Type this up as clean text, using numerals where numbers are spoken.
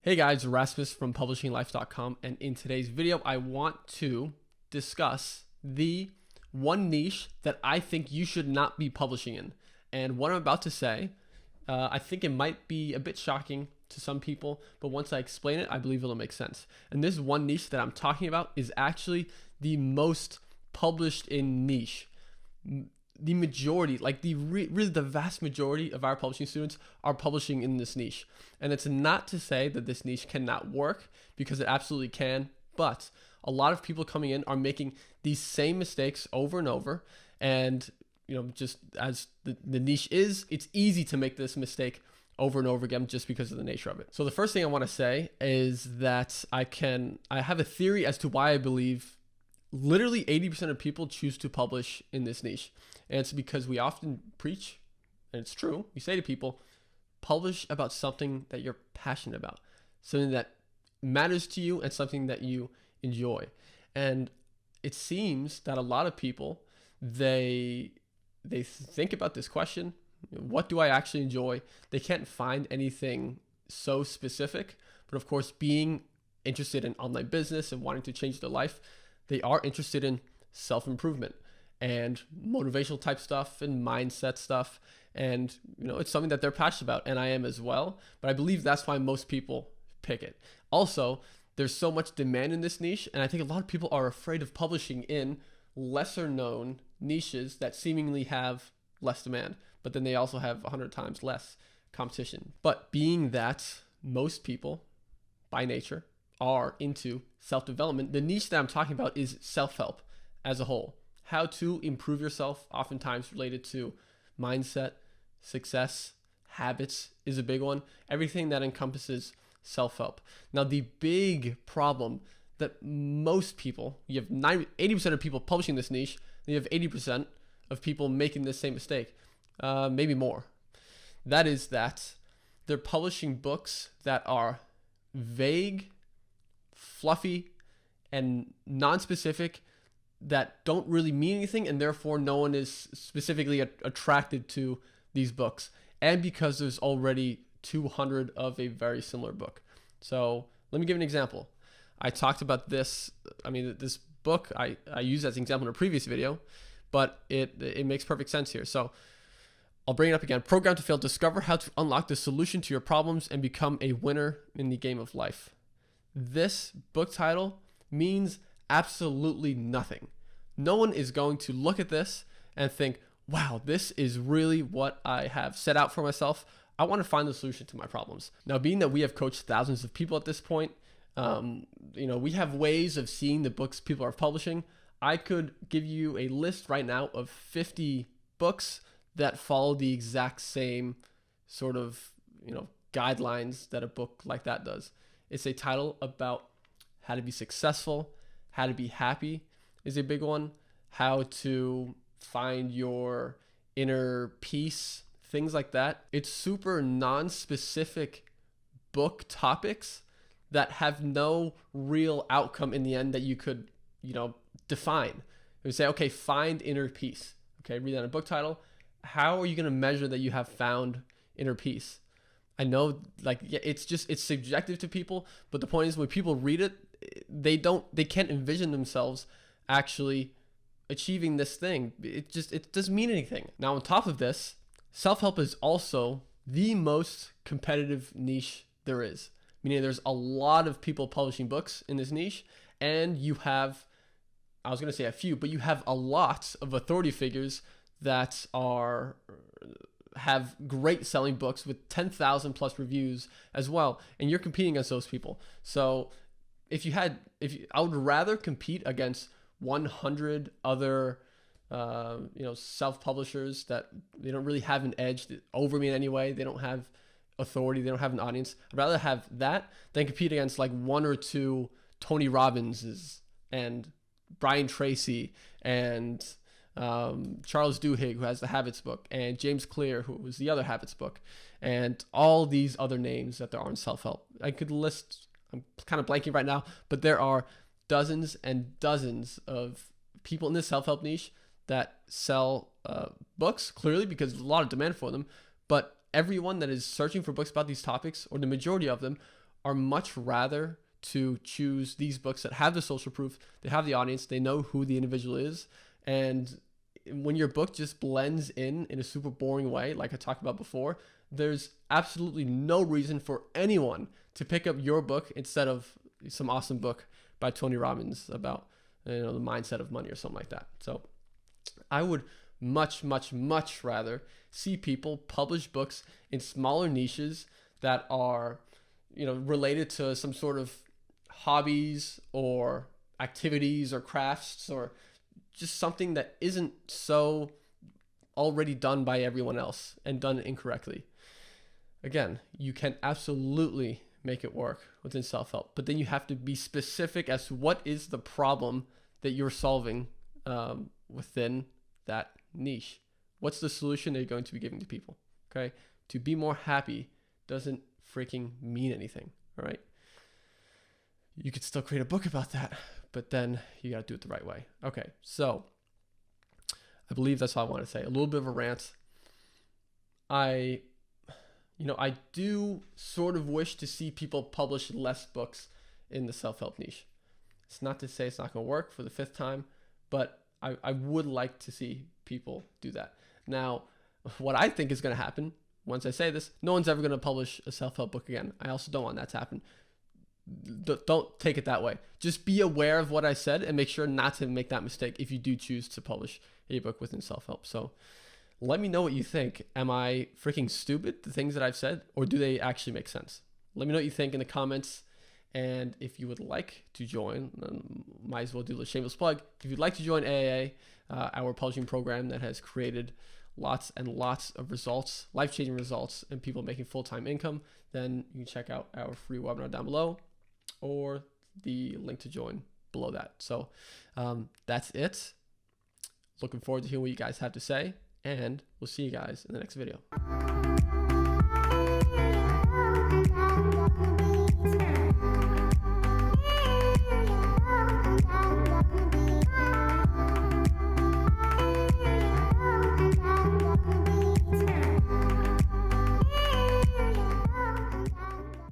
Hey guys, Rasmus from publishinglife.com, and in today's video I want to discuss the one niche that I think you should not be publishing in. And what I'm about to say, I think it might be a bit shocking to some people, but once I explain it, I believe it'll make sense. And this one niche that I'm talking about is actually the most published in niche. The majority, like really the vast majority of our publishing students are publishing in this niche. And it's not to say that this niche cannot work, because it absolutely can, but a lot of people coming in are making these same mistakes over and over. And just as the niche is, it's easy to make this mistake over and over again just because of the nature of it. So the first thing I want to say is that I have a theory as to why I believe literally 80% of people choose to publish in this niche. And it's because we often preach, and it's true, we say to people, publish about something that you're passionate about, something that matters to you and something that you enjoy. And it seems that a lot of people, they think about this question, what do I actually enjoy? They can't find anything so specific, but of course, being interested in online business and wanting to change their life, they are interested in self-improvement and motivational type stuff and mindset stuff. And, it's something that they're passionate about, and I am as well. But I believe that's why most people pick it. Also, there's so much demand in this niche, and I think a lot of people are afraid of publishing in lesser known niches that seemingly have less demand, but then they also have 100 times less competition. But being that most people, by nature, are into self-development, the niche that I'm talking about is self-help as a whole. How to improve yourself, oftentimes related to mindset, success, habits is a big one. Everything that encompasses self-help. Now, the big problem that most people, you have 80% of people publishing this niche, and you have 80% of people making this same mistake, maybe more. That is that they're publishing books that are vague, fluffy, and non-specific, that don't really mean anything, and therefore no one is specifically attracted to these books. And because there's already 200 of a very similar book. So let me give an example. I talked about this. This book I used as an example in a previous video, but it makes perfect sense here. So I'll bring it up again. Program to Fail. Discover how to unlock the solution to your problems and become a winner in the game of life. This book title means absolutely nothing. No one is going to look at this and think, wow, this is really what I have set out for myself. I want to find the solution to my problems. Now, being that we have coached thousands of people at this point, we have ways of seeing the books people are publishing. I could give you a list right now of 50 books that follow the exact same sort of, guidelines that a book like that does. It's a title about how to be successful, how to be happy is a big one, how to find your inner peace, things like that. It's super non-specific book topics that have no real outcome in the end that you could, define. You would say, okay, find inner peace. Okay, read that in a book title. How are you going to measure that you have found inner peace? I know, it's subjective to people, but the point is, when people read it, they can't envision themselves actually achieving this thing. It doesn't mean anything. Now, on top of this, self-help is also the most competitive niche there is. Meaning there's a lot of people publishing books in this niche, and you have, I was going to say a few, but you have a lot of authority figures that have great selling books with 10,000 plus reviews as well, and you're competing against those people. So I would rather compete against 100 other self-publishers that they don't really have an edge over me in any way. They don't have authority, they don't have an audience. I'd rather have that than compete against like one or two Tony Robbinses and Brian Tracy and Charles Duhigg, who has the Habits book, and James Clear, who was the other Habits book, and all these other names that there are in self-help. I could list, I'm kind of blanking right now, but there are dozens and dozens of people in this self-help niche that sell books, clearly because there's a lot of demand for them, but everyone that is searching for books about these topics, or the majority of them, are much rather to choose these books that have the social proof, they have the audience, they know who the individual is. And when your book just blends in a super boring way, like I talked about before, there's absolutely no reason for anyone to pick up your book instead of some awesome book by Tony Robbins about, you know, the mindset of money or something like that. So I would much, much, much rather see people publish books in smaller niches that are, you know, related to some sort of hobbies or activities or crafts, or just something that isn't so already done by everyone else and done incorrectly. Again, you can absolutely make it work within self-help, but then you have to be specific as to what is the problem that you're solving within that niche. What's the solution that you're going to be giving to people? Okay, to be more happy doesn't freaking mean anything. All right, you could still create a book about that, but then you got to do it the right way. Okay, so I believe that's all I want to say. A little bit of a rant. I do sort of wish to see people publish less books in the self-help niche. It's not to say it's not going to work for the 5th time, but I would like to see people do that. Now, what I think is going to happen once I say this, no one's ever going to publish a self-help book again. I also don't want that to happen. Don't take it that way. Just be aware of what I said and make sure not to make that mistake if you do choose to publish a book within self-help. So let me know what you think. Am I freaking stupid, the things that I've said, or do they actually make sense? Let me know what you think in the comments. And if you would like to join, might as well do the shameless plug. If you'd like to join AAA, our publishing program that has created lots and lots of results, life-changing results, and people making full-time income, then you can check out our free webinar down below or the link to join below that. So that's it. Looking forward to hearing what you guys have to say, and we'll see you guys in the next video.